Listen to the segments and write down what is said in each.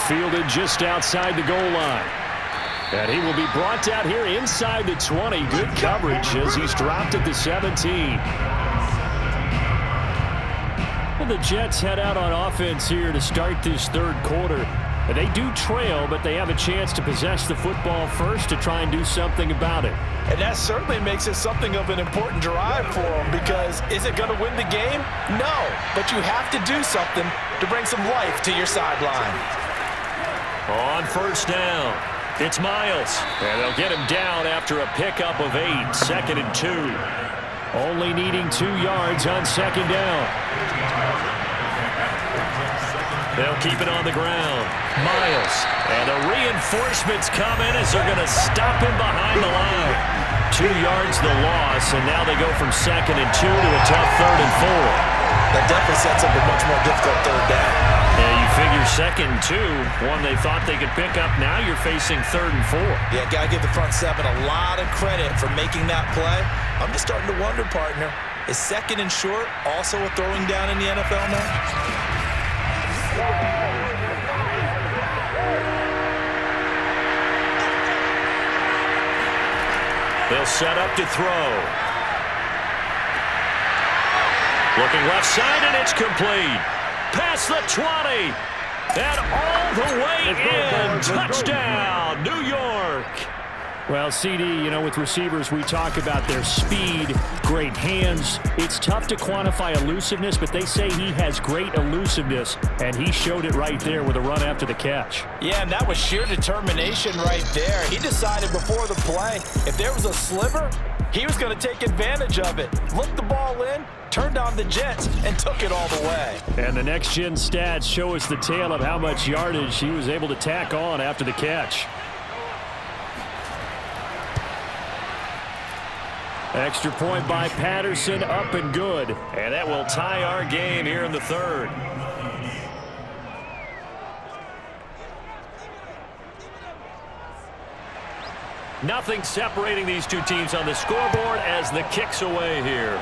fielded just outside the goal line. And he will be brought down here inside the 20. Good coverage as he's dropped at the 17. Well, the Jets head out on offense here to start this third quarter. They do trail, but they have a chance to possess the football first to try and do something about it. And that certainly makes it something of an important drive for them, because is it going to win the game? No, but you have to do something to bring some life to your sideline. On first down, it's Miles. And they'll get him down after a pickup of 8, 2nd and 2. Only needing 2 yards on second down. They'll keep it on the ground. Miles. And the reinforcements come in as they're going to stop him behind the line. 2 yards the loss, and now they go from 2nd and 2 to a tough 3rd and 4. That definitely sets up a much more difficult third down. Yeah, you figure 2nd and 2, one they thought they could pick up. Now you're facing 3rd and 4. Yeah, got to give the front seven a lot of credit for making that play. I'm just starting to wonder, partner, is 2nd and short also a throwing down in the NFL now? They'll set up to throw. Looking left side, and it's complete. Past the 20. And all the way in. Touchdown, New York. Well, CD, you know, with receivers, we talk about their speed, great hands. It's tough to quantify elusiveness, but they say he has great elusiveness, and he showed it right there with a run after the catch. Yeah, and that was sheer determination right there. He decided before the play, if there was a sliver, he was going to take advantage of it. Looked the ball in, turned on the Jets, and took it all the way. And the next-gen stats show us the tale of how much yardage he was able to tack on after the catch. Extra point by Patterson, up and good. And that will tie our game here in the 3rd. Nothing separating these two teams on the scoreboard as the kick's away here.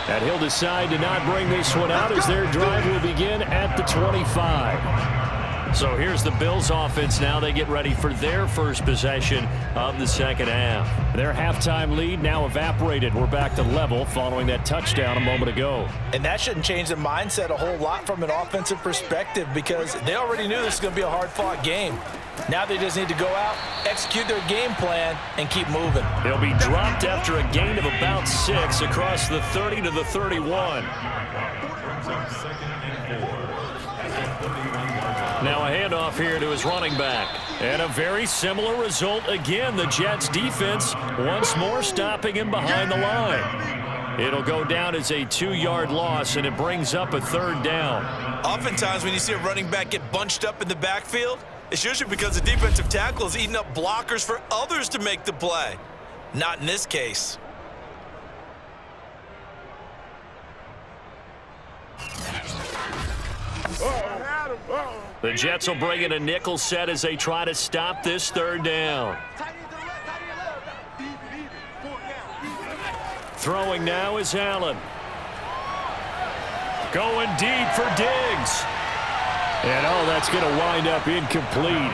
And he'll decide to not bring this one out as their drive will begin at the 25. So here's the Bills offense now. They get ready for their first possession of the second half. Their halftime lead now evaporated. We're back to level following that touchdown a moment ago. And that shouldn't change the mindset a whole lot from an offensive perspective, because they already knew this was going to be a hard-fought game. Now they just need to go out, execute their game plan, and keep moving. They'll be dropped after a gain of about 6 across the 30 to the 31. Now a handoff here to his running back. And a very similar result again. The Jets defense once more stopping him behind the line. It'll go down as a 2-yard loss, and it brings up a 3rd down. Oftentimes when you see a running back get bunched up in the backfield, it's usually because the defensive tackle is eating up blockers for others to make the play. Not in this case. The Jets will bring in a nickel set as they try to stop this 3rd down. Throwing now is Allen. Going deep for Diggs. And that's going to wind up incomplete.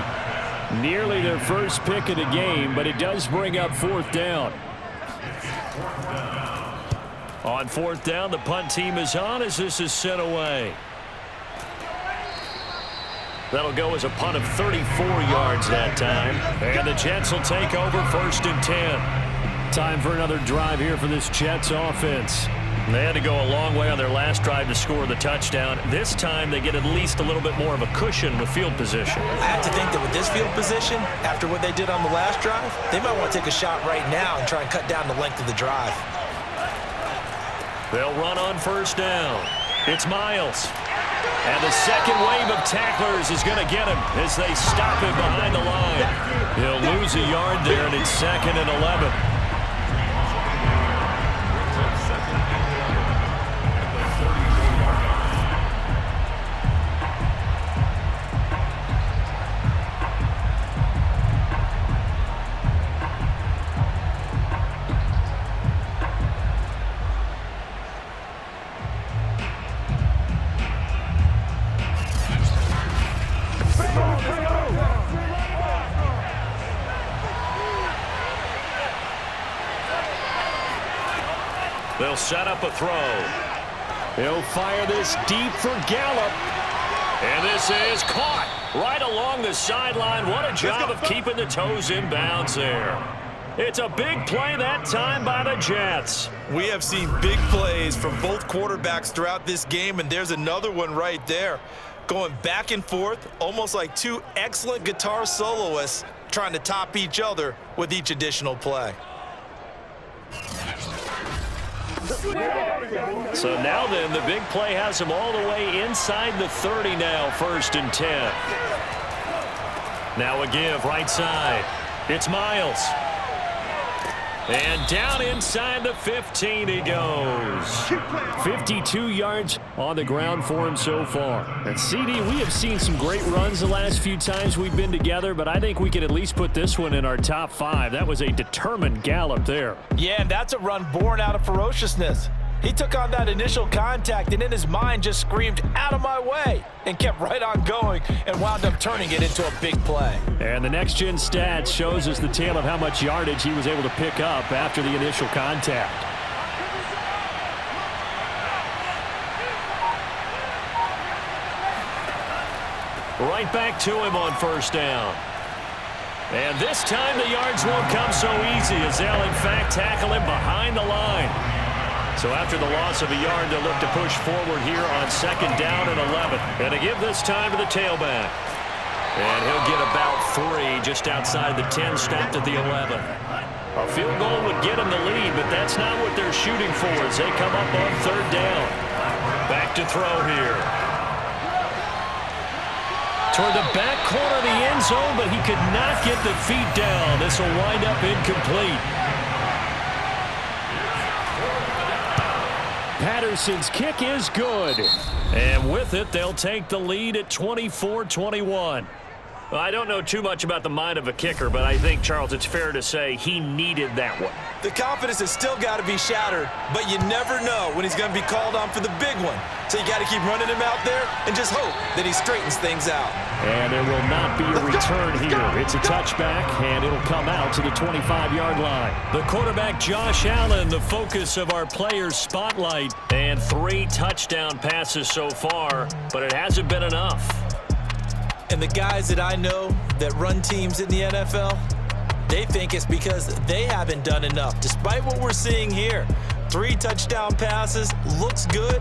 Nearly their first pick of the game, but it does bring up 4th down. On 4th down, the punt team is on as this is sent away. That'll go as a punt of 34 yards that time. And the Jets will take over 1st and 10. Time for another drive here for this Jets offense. They had to go a long way on their last drive to score the touchdown. This time they get at least a little bit more of a cushion with field position. I have to think that with this field position, after what they did on the last drive, they might want to take a shot right now and try and cut down the length of the drive. They'll run on 1st down. It's Miles. And the second wave of tacklers is going to get him as they stop him behind the line. He'll lose a yard there, and it's 2nd and 11. They'll set up a throw. He'll fire this deep for Gallup. And this is caught right along the sideline. What a job of keeping the toes in bounds there. It's a big play that time by the Jets. We have seen big plays from both quarterbacks throughout this game, and there's another one right there. Going back and forth, almost like two excellent guitar soloists trying to top each other with each additional play. So now then, the big play has him all the way inside the 30 now, 1st and 10. Now a give right side. It's Miles. And down inside the 15 he goes. 52 yards on the ground for him so far. And CD, we have seen some great runs the last few times we've been together, but I think we could at least put this one in our top 5. That was a determined gallop there. Yeah, and that's a run born out of ferociousness. He took on that initial contact and in his mind just screamed, "Out of my way," and kept right on going and wound up turning it into a big play. And the next-gen stats shows us the tale of how much yardage he was able to pick up after the initial contact. Right back to him on 1st down. And this time the yards won't come so easy as they'll in fact tackle him behind the line. So after the loss of a yard, they'll look to push forward here on 2nd down and 11. And to give this time to the tailback. And he'll get about 3 just outside the 10, stopped at the 11. A field goal would get him the lead, but that's not what they're shooting for as they come up on 3rd down. Back to throw here. Toward the back corner of the end zone, but he could not get the feet down. This will wind up incomplete. Patterson's kick is good. And with it, they'll take the lead at 24-21. Well, I don't know too much about the mind of a kicker, but I think, Charles, it's fair to say he needed that one. The confidence has still got to be shattered, but you never know when he's going to be called on for the big one. So you got to keep running him out there and just hope that he straightens things out. And there will not be a return here. It's a touchback, and it'll come out to the 25-yard line. The quarterback, Josh Allen, the focus of our players' spotlight. And 3 touchdown passes so far, but it hasn't been enough. And the guys that I know that run teams in the NFL, they think it's because they haven't done enough, despite what we're seeing here. 3 touchdown passes, looks good.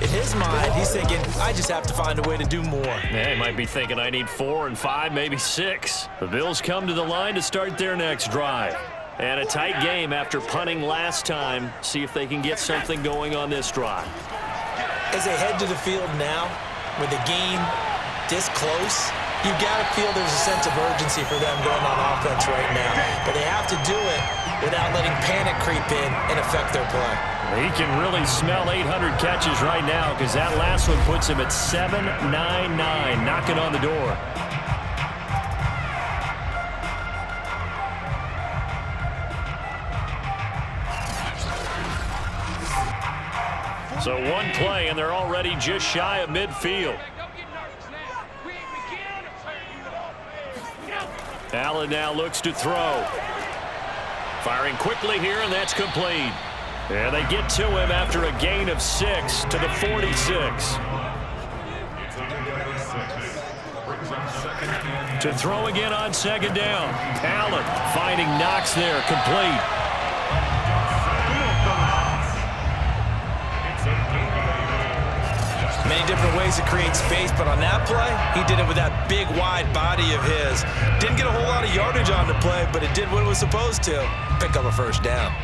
In his mind, he's thinking, I just have to find a way to do more. Yeah, he might be thinking I need 4 and 5, maybe 6. The Bills come to the line to start their next drive. And a tight game after punting last time. See if they can get something going on this drive. As they head to the field now, with the game this close, you got to feel there's a sense of urgency for them going on offense right now. But they have to do it without letting panic creep in and affect their play. He can really smell 800 catches right now because that last one puts him at 799, knocking on the door. So one play, and they're already just shy of midfield. Allen now looks to throw. Firing quickly here, and that's complete. And they get to him after a gain of 6 to the 46. To throw again on 2nd down. Allen finding Knox there, complete. Many different ways to create space, but on that play, he did it with that big, wide body of his. Didn't get a whole lot of yardage on the play, but it did what it was supposed to. Pick up a 1st down.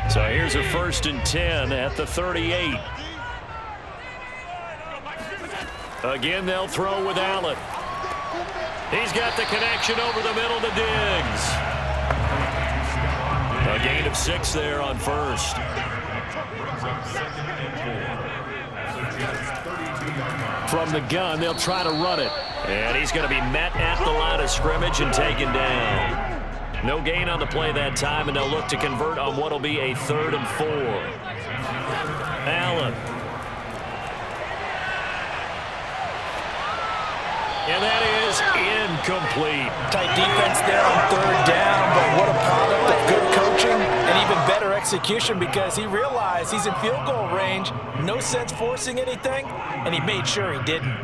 So here's a 1st and 10 at the 38. Again, they'll throw with Allen. He's got the connection over the middle to Diggs. A gain of 6 there on 1st. From the gun, they'll try to run it. And he's going to be met at the line of scrimmage and taken down. No gain on the play that time, and they'll look to convert on what will be a 3rd and 4. Allen. And that is incomplete. Tight defense there on third down, but what a product of good coaching and even better execution because he realized he's in field goal range. No sense forcing anything, and he made sure he didn't.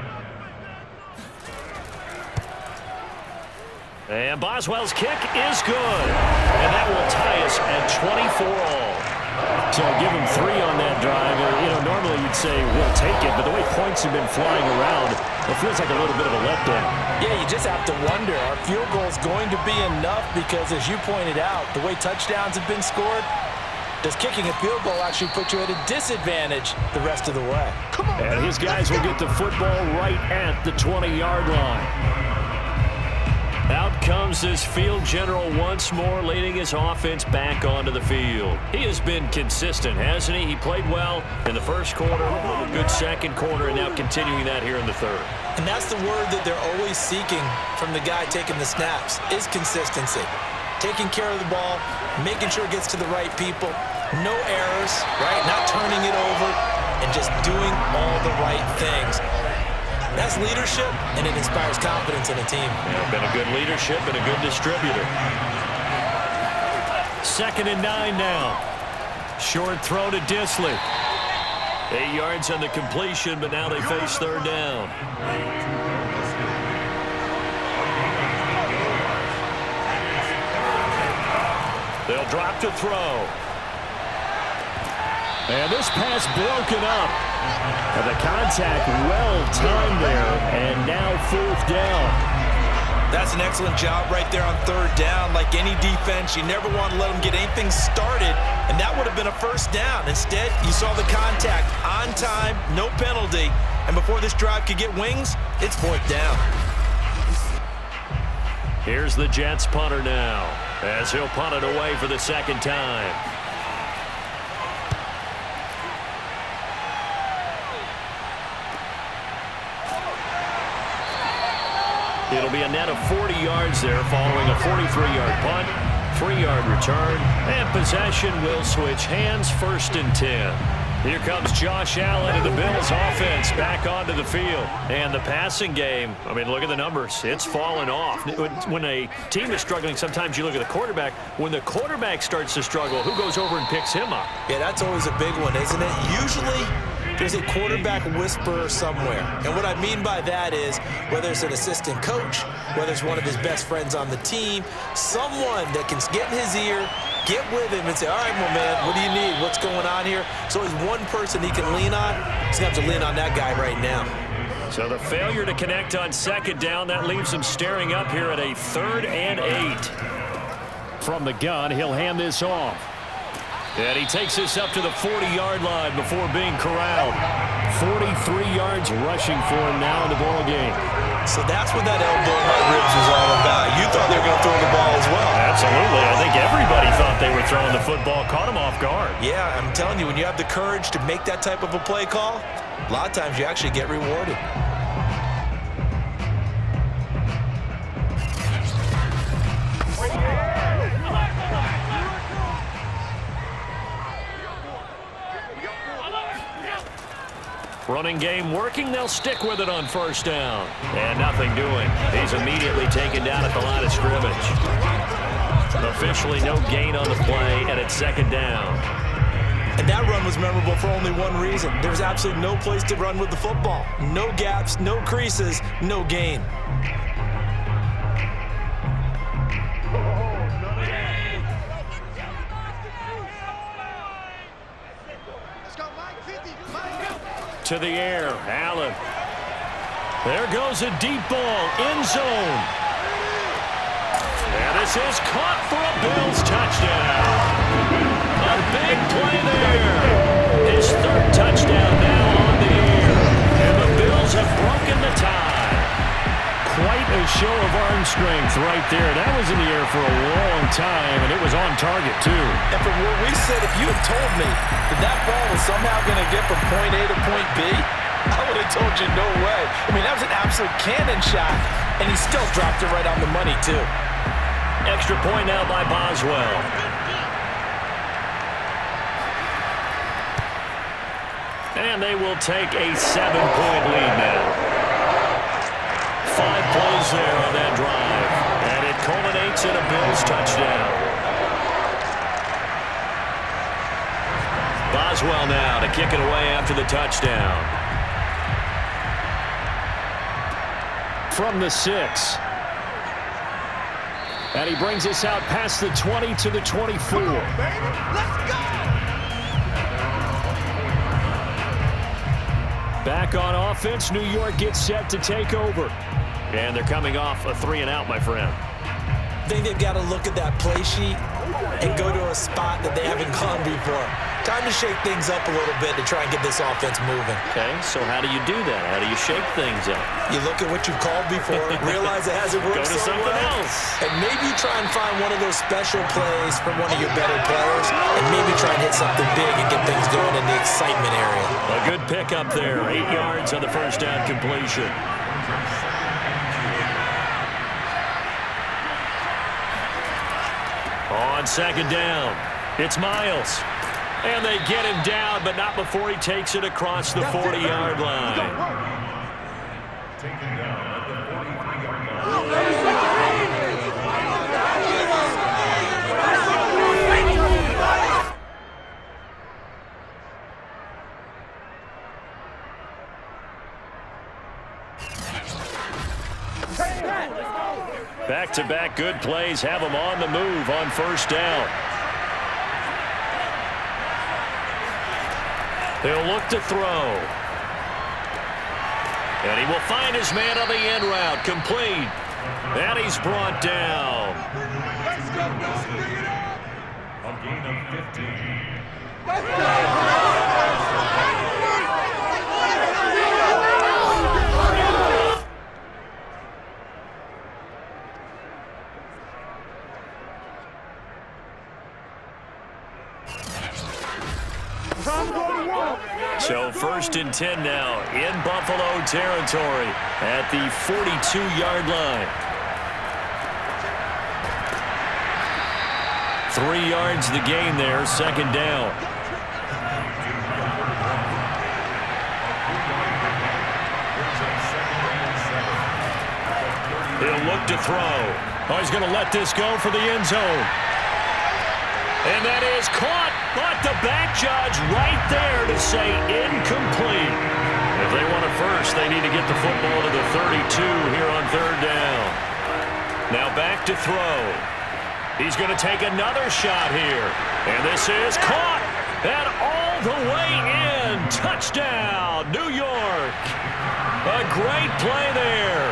And Boswell's kick is good. And that will tie us at 24-all. So give him 3 on that drive. Normally you'd say we'll take it, but the way points have been flying around, it feels like a little bit of a letdown. Yeah, you just have to wonder, are field goals going to be enough? Because as you pointed out, the way touchdowns have been scored, does kicking a field goal actually put you at a disadvantage the rest of the way? And his guys will get the football right at the 20-yard line. Out comes this field general once more, leading his offense back onto the field. He has been consistent, hasn't he? He played well in the first quarter, good second quarter, and now continuing that here in the third. And that's the word that they're always seeking from the guy taking the snaps, is consistency. Taking care of the ball, making sure it gets to the right people, no errors, right? Not turning it over, and just doing all the right things. That's leadership, and it inspires confidence in a team. Yeah, been a good leadership and a good distributor. 2nd and 9 now. Short throw to Disley. 8 yards on the completion, but now they face third down. They'll drop to throw. And this pass broken up. And the contact well-timed there, and now 4th down. That's an excellent job right there on third down. Like any defense, you never want to let them get anything started, and that would have been a first down. Instead, you saw the contact on time, no penalty, and before this drive could get wings, it's 4th down. Here's the Jets punter now, as he'll punt it away for the 2nd time. It'll be a net of 40 yards there following a 43-yard punt, 3-yard return, and possession will switch hands, 1st and 10. Here comes Josh Allen and the Bills offense back onto the field. And the passing game, I mean, look at the numbers. It's fallen off. When a team is struggling, sometimes you look at the quarterback. When the quarterback starts to struggle, who goes over and picks him up? Yeah, that's always a big one, isn't it? Usually, there's a quarterback whisperer somewhere. And what I mean by that is, whether it's an assistant coach, whether it's one of his best friends on the team, someone that can get in his ear, get with him and say, all right, my man, what do you need? What's going on here? So there's one person he can lean on. He's going to have to lean on that guy right now. So the failure to connect on 2nd down, that leaves him staring up here at a 3rd and 8. From the gun, he'll hand this off. And he takes this up to the 40-yard line before being corralled. 43 yards rushing for him now in the ball game. So that's what that elbow in my ribs was all about. You thought they were going to throw the ball as well. Absolutely. I think everybody thought they were throwing the football, caught him off guard. Yeah, I'm telling you, when you have the courage to make that type of a play call, a lot of times you actually get rewarded. Running game working. They'll stick with it on 1st down. And nothing doing. He's immediately taken down at the line of scrimmage. Officially no gain on the play, and it's 2nd down. And that run was memorable for only one reason. There's absolutely no place to run with the football. No gaps, no creases, no gain. To the air, Allen. There goes a deep ball, end zone. And this is caught for a Bills touchdown. A big play there. His 3rd touchdown now on the year. And the Bills have broken the tie. Quite a show of arm strength right there. That was in the air for a long time, and it was on target, too. And from where we said, if you had told me that that ball was somehow going to get from point A to point B, I would have told you no way. I mean, that was an absolute cannon shot, and he still dropped it right on the money, too. Extra point now by Boswell. And they will take a 7-point lead now. 5 plays yards there on that drive. And it culminates in a Bills touchdown. Boswell now to kick it away after the touchdown. From the 6. And he brings us out past the 20 to the 24. Let's go! Back on offense, New York gets set to take over. And they're coming off a 3-and-out, my friend. I think they've got to look at that play sheet and go to a spot that they haven't gone before. Time to shake things up a little bit to try and get this offense moving. Okay, so how do you do that? How do you shake things up? You look at what you've called before, realize it hasn't worked Go to so something well, else. and maybe try and find one of those special plays from one of your better players, and maybe try and hit something big and get things going in the excitement area. A good pickup there. 8 yards on the first down completion. On second down, it's Miles. And they get him down, but not before he takes it across the 40-yard line. Taken down at the 43-yard line. Back-to-back good plays have him on the move on first down. He'll look to throw. And he will find his man on the end route. Complete. And he's brought down. Let's go, Bills. Bring it up. A gain of 15. Let's go. So 1st and 10 now in Buffalo territory at the 42-yard line. 3 yards the gain there, second down. He'll look to throw. Oh, he's going to let this go for the end zone. And that is caught, but the back judge right there to say incomplete. If they want it first, they need to get the football to the 32 here on third down. Now back to throw. He's going to take another shot here. And this is caught, and all the way in. Touchdown, New York. A great play there.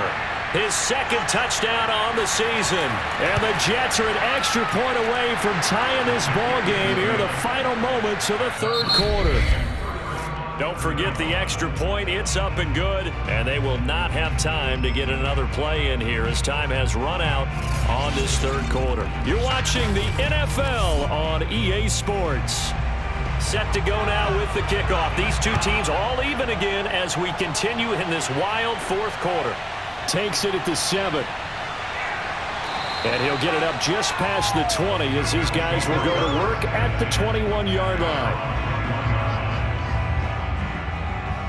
His second touchdown on the season. And the Jets are an extra point away from tying this ball game here in the final moments of the third quarter. Don't forget the extra point. It's up and good. And they will not have time to get another play in here as time has run out on this third quarter. You're watching the NFL on EA Sports. Set to go now with the kickoff. These two teams all even again as we continue in this wild fourth quarter. Takes it at the 7. And he'll get it up just past the 20 as his guys will go to work at the 21-yard line.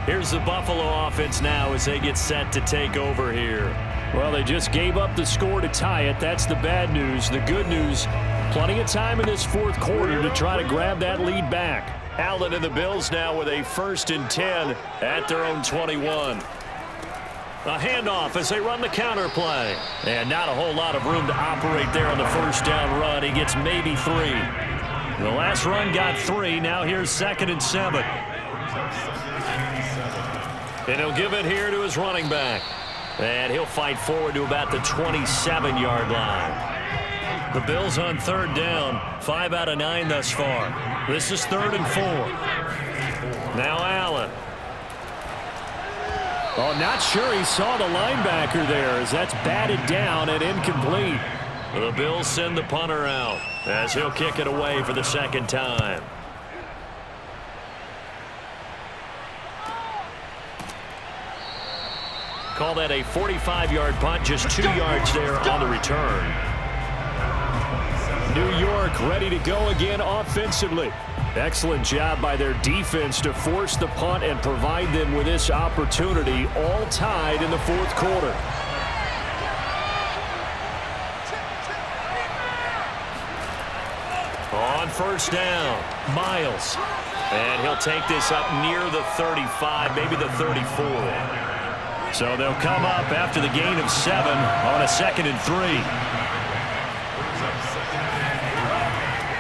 Here's the Buffalo offense now as they get set to take over here. Well, they just gave up the score to tie it. That's the bad news. The good news, plenty of time in this fourth quarter to try to grab that lead back. Allen and the Bills now with a 1st and 10 at their own 21. A handoff as they run the counter play. And not a whole lot of room to operate there on the first down run. He gets maybe 3. The last run got 3. Now here's 2nd and 7. And he'll give it here to his running back. And he'll fight forward to about the 27-yard line. The Bills on third down. 5 out of 9 thus far. This is 3rd and 4. Now Allen. Oh, not sure he saw the linebacker there as that's batted down and incomplete. The Bills send the punter out as he'll kick it away for the second time. Call that a 45-yard punt, just 2 yards there on the return. New York ready to go again offensively. Excellent job by their defense to force the punt and provide them with this opportunity, all tied in the fourth quarter. first down. Miles. And he'll take this up near the 35, maybe the 34. So they'll come up after the gain of 7 on a 2nd and 3.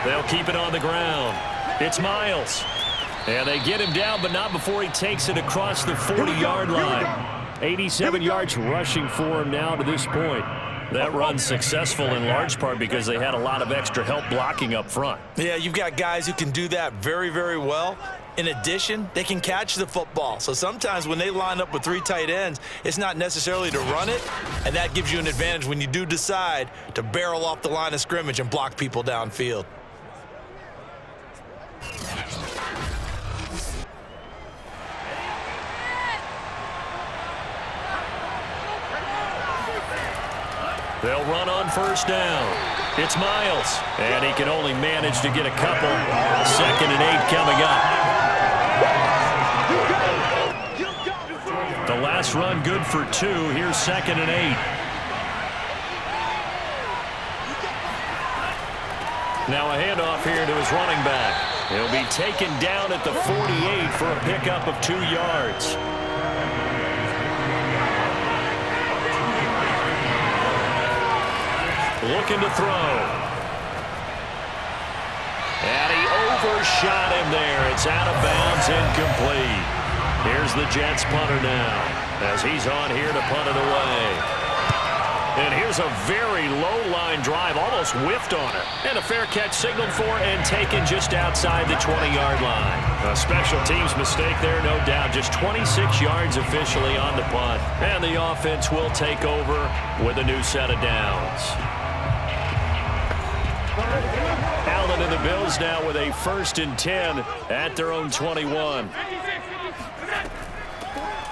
They'll keep it on the ground. It's Miles. And they get him down, but not before he takes it across the 40-yard line. 87 yards rushing for him now to this point. That run's successful in large part because they had a lot of extra help blocking up front. Yeah, you've got guys who can do that very, very well. In addition, they can catch the football. So sometimes when they line up with 3 tight ends, it's not necessarily to run it, and that gives you an advantage when you do decide to barrel off the line of scrimmage and block people downfield. They'll run on first down. It's Miles, and he can only manage to get a couple. 2nd and 8 coming up. The last run good for 2. Here's 2nd and 8. Now a handoff here to his running back. He'll be taken down at the 48 for a pickup of 2 yards. Looking to throw. And he overshot him there. It's out of bounds, incomplete. Here's the Jets punter now as he's on here to punt it away. And here's a very low-line drive, almost whiffed on it. And a fair catch signaled for and taken just outside the 20-yard line. A special teams mistake there, no doubt. Just 26 yards officially on the punt. And the offense will take over with a new set of downs. Allen and the Bills now with a 1st and 10 at their own 21.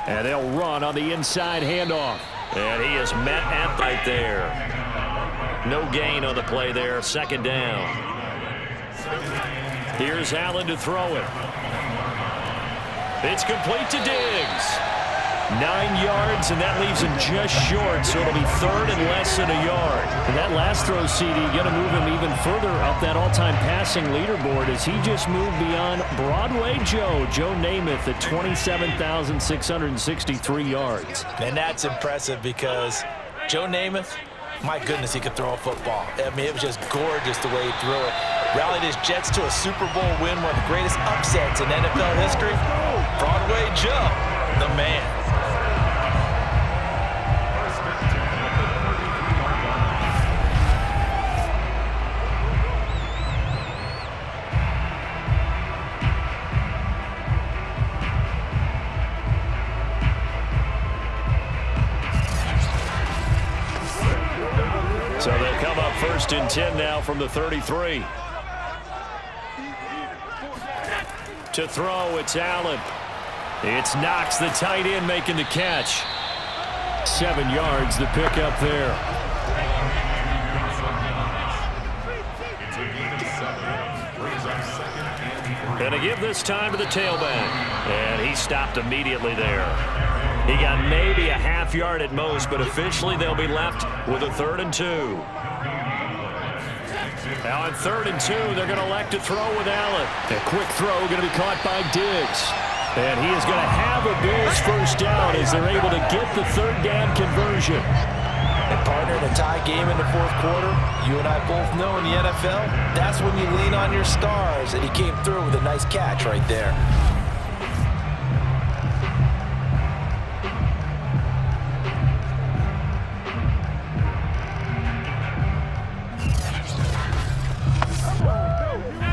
And they'll run on the inside handoff. And he is met at right there. No gain on the play there. 2nd down. Here's Allen to throw it. It's complete to Diggs. 9 yards, and that leaves him just short, so it'll be 3rd and less than a yard. And that last throw, CD, going to move him even further up that all-time passing leaderboard as he just moved beyond Broadway Joe Namath at 27,663 yards. And that's impressive because Joe Namath, my goodness, he could throw a football. I mean, it was just gorgeous the way he threw it. Rallied his Jets to a Super Bowl win, one of the greatest upsets in NFL history. Broadway Joe, the man. So they'll come up 1st and 10 now from the 33. To throw, it's Allen. It's Knox, the tight end, making the catch. 7 yards, the pickup there. And to give this time to the tailback. And he stopped immediately there. He got maybe a half yard at most, but officially they'll be left with a 3rd and 2. Now on 3rd and 2, they're going to elect to throw with Allen. A quick throw going to be caught by Diggs. And he is going to have a Bills first down as they're able to get the 3rd down conversion. And partner, in a tie game in the 4th quarter, you and I both know in the NFL, that's when you lean on your stars. And he came through with a nice catch right there.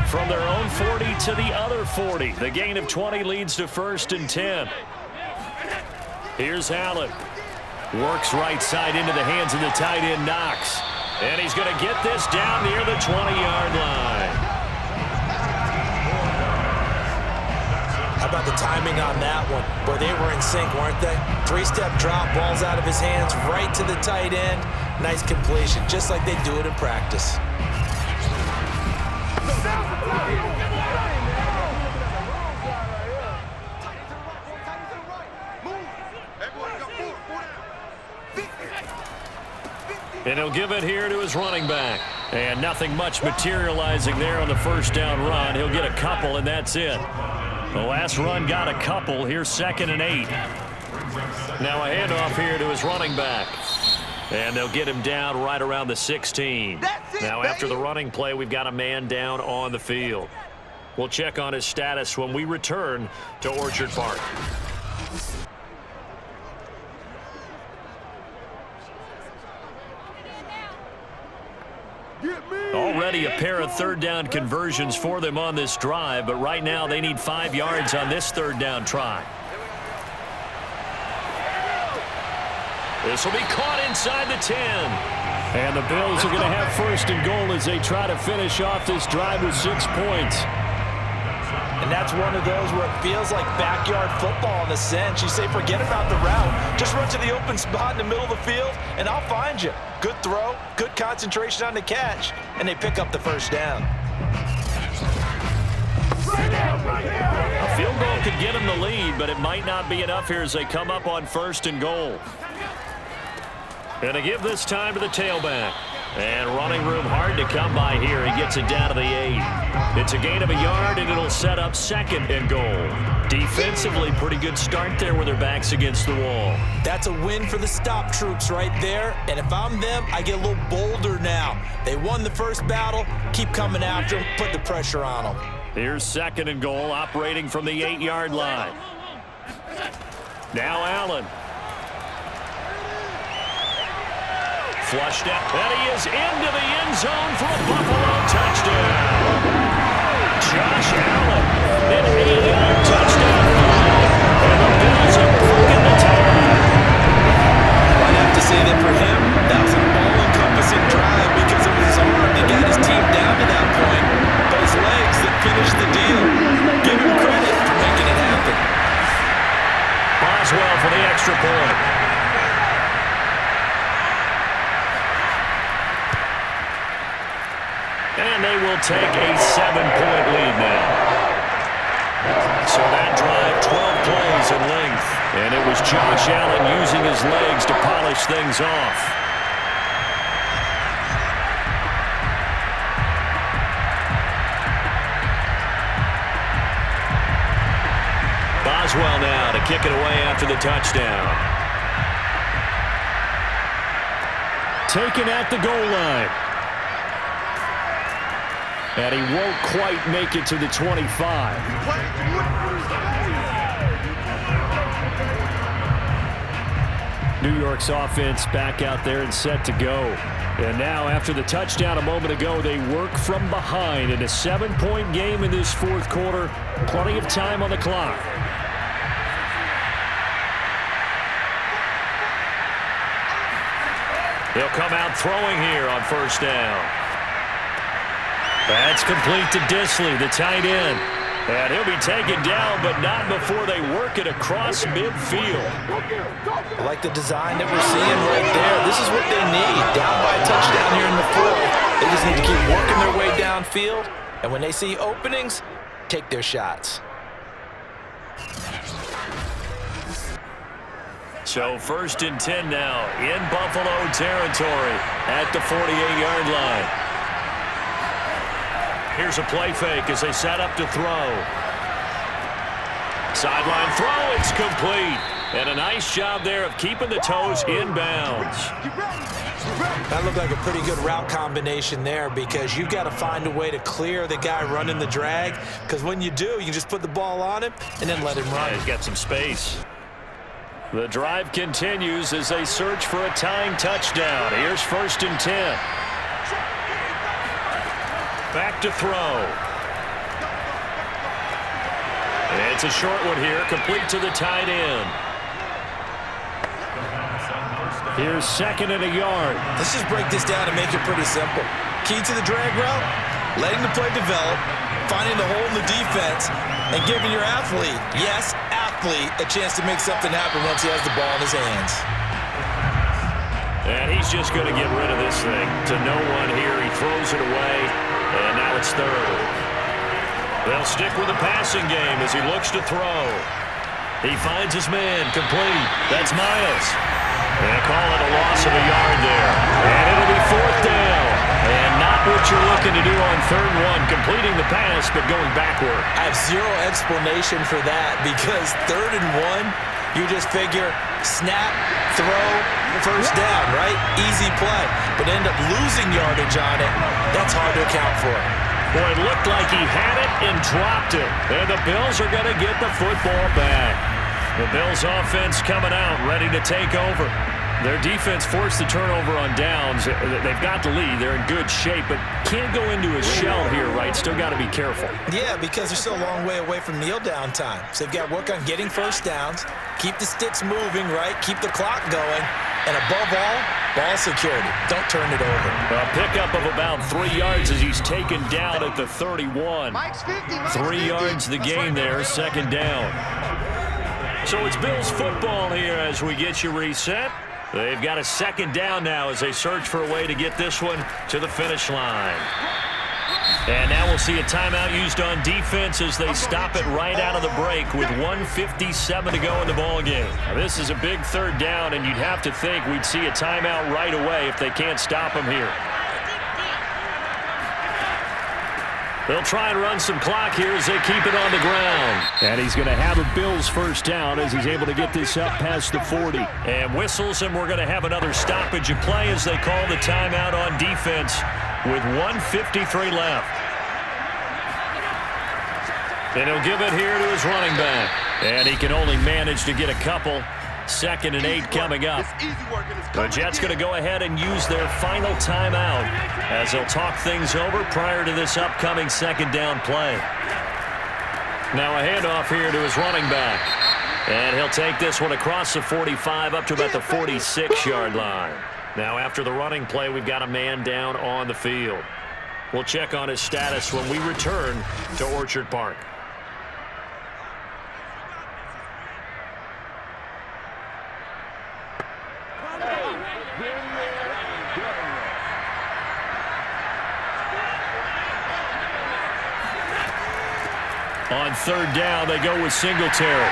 From their own 40 to the other 40. The gain of 20 leads to 1st and 10. Here's Allen. Works right side into the hands of the tight end, Knox. And he's going to get this down near the 20-yard line. How about the timing on that one? Boy, they were in sync, weren't they? 3-step drop, balls out of his hands, right to the tight end. Nice completion, just like they do it in practice. And he'll give it here to his running back. And nothing much materializing there on the first down run. He'll get a couple, and that's it. The last run got a couple. Here's 2nd and 8. Now a handoff here to his running back. And they'll get him down right around the 16. Now after the running play, we've got a man down on the field. We'll check on his status when we return to Orchard Park. Already a pair of third down conversions for them on this drive, but right now they need 5 yards on this third down try. This will be caught inside the 10. And the Bills are going to have 1st and goal as they try to finish off this drive with 6 points. And that's one of those where it feels like backyard football in a sense. You say, forget about the route. Just run to the open spot in the middle of the field, and I'll find you. Good throw, good concentration on the catch, and they pick up the first down. A field goal could get them the lead, but it might not be enough here as they come up on 1st and goal. And to give this time to the tailback. And running room hard to come by here. He gets it down to the 8. It's a gain of a yard, and it'll set up 2nd and goal. Defensively, pretty good start there with their backs against the wall. That's a win for the stop troops right there. And if I'm them, I get a little bolder now. They won the first battle. Keep coming after them. Put the pressure on them. Here's 2nd and goal, operating from the 8-yard line. Now Allen. Flushed out, and he is into the end zone for a Buffalo touchdown. Josh Allen, an 8-yard touchdown run, and the Bills have broken the tie. I'd have to say that for him, that was an all-encompassing drive because it was his arm that got his team down to that point, but his legs that finished the deal. Give him credit for making it happen. Boswell for the extra point. And they will take a 7-point lead now. So that drive, 12 plays in length. And it was Josh Allen using his legs to polish things off. Boswell now to kick it away after the touchdown. Taken at the goal line. And he won't quite make it to the 25. New York's offense back out there and set to go. And now, after the touchdown a moment ago, they work from behind in a 7-point game in this 4th quarter. Plenty of time on the clock. He'll come out throwing here on 1st down. That's complete to Disley, the tight end. And he'll be taken down, but not before they work it across midfield. I like the design that we're seeing right there. This is what they need. Down by a touchdown here in the 4th. They just need to keep working their way downfield. And when they see openings, take their shots. So 1st and 10 now in Buffalo territory at the 48-yard line. Here's a play fake as they set up to throw. Sideline throw, it's complete. And a nice job there of keeping the toes inbounds. That looked like a pretty good route combination there because you've got to find a way to clear the guy running the drag, because when you do, you just put the ball on him and then let him run. Yeah, he's got some space. The drive continues as they search for a tying touchdown. Here's 1st and 10. Back to throw. It's a short one here, complete to the tight end. Here's 2nd and a yard. Let's just break this down and make it pretty simple. Key to the drag route, letting the play develop, finding the hole in the defense, and giving your athlete, yes, athlete, a chance to make something happen once he has the ball in his hands. And he's just going to get rid of this thing. To no one here, he throws it away, and now it's 3rd. They'll stick with the passing game as he looks to throw. He finds his man, complete. That's Miles. And call it a loss of a yard there. And it'll be 4th down. And not what you're looking to do on 3rd and 1, completing the pass but going backward. I have zero explanation for that because 3rd and 1, you just figure snap, throw, first down, right? Easy play. But end up losing yardage on it. That's hard to account for. Boy, it looked like he had it and dropped it. And the Bills are going to get the football back. The Bills offense coming out, ready to take over. Their defense forced the turnover on downs. They've got the lead. They're in good shape, but can't go into a shell here, right? Still got to be careful. Yeah, because they're still a long way away from kneel down time. So they've got to work on getting first downs, keep the sticks moving, right? Keep the clock going. And above all, ball security. Don't turn it over. A pickup of about 3 yards as he's taken down at the 31. 3 yards the game there, 2nd down. So it's Bills football here as we get you reset. They've got a 2nd down now as they search for a way to get this one to the finish line. And now we'll see a timeout used on defense as they stop it right out of the break with 1:57 to go in the ballgame. This is a big 3rd down, and you'd have to think we'd see a timeout right away if they can't stop them here. They'll try and run some clock here as they keep it on the ground. And he's going to have a Bills first down as he's able to get this up past the 40. And whistles, and we're going to have another stoppage of play as they call the timeout on defense with 1:53 left. And he'll give it here to his running back. And he can only manage to get a couple. 2nd and 8 coming up. The Jets going to go ahead and use their final timeout as they'll talk things over prior to this upcoming 2nd down play. Now a handoff here to his running back. And he'll take this one across the 45 up to about the 46-yard line. Now after the running play, we've got a man down on the field. We'll check on his status when we return to Orchard Park. On 3rd down, they go with Singletary.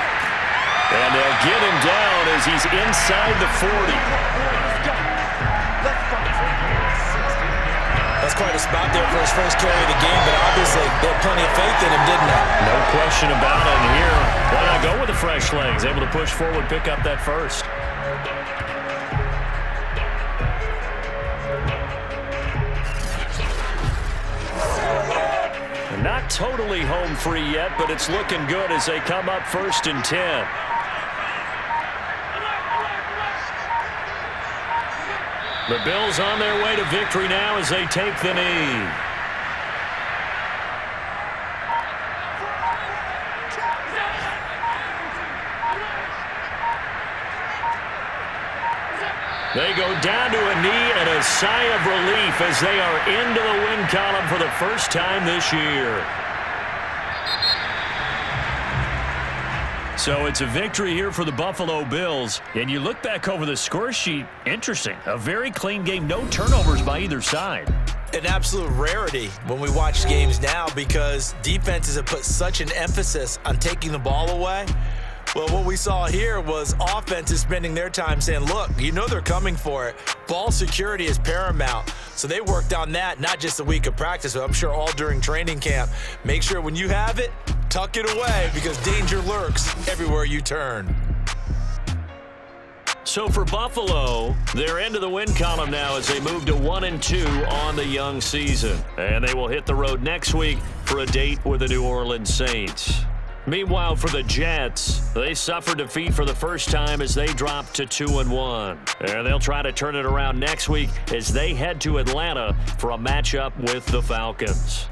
And they'll get him down as he's inside the 40. That's quite a spot there for his first carry of the game, but obviously they had plenty of faith in him, didn't they? No question about it. And here, why not go with the fresh legs? Able to push forward, pick up that first. Not totally home free yet, but it's looking good as they come up 1st and 10. The Bills on their way to victory now as they take the knee. They go down to a knee and a sigh of relief as they are into the win column for the first time this year. So it's a victory here for the Buffalo Bills. And you look back over the score sheet, interesting. A very clean game, no turnovers by either side. An absolute rarity when we watch games now because defenses have put such an emphasis on taking the ball away. Well, what we saw here was offenses spending their time saying, look, you know they're coming for it. Ball security is paramount. So they worked on that, not just a week of practice, but I'm sure all during training camp. Make sure when you have it, tuck it away because danger lurks everywhere you turn. So for Buffalo, they're into the win column now as they move to 1-2 on the young season. And they will hit the road next week for a date with the New Orleans Saints. Meanwhile, for the Jets, they suffered defeat for the first time as they dropped to 2-1. And they'll try to turn it around next week as they head to Atlanta for a matchup with the Falcons.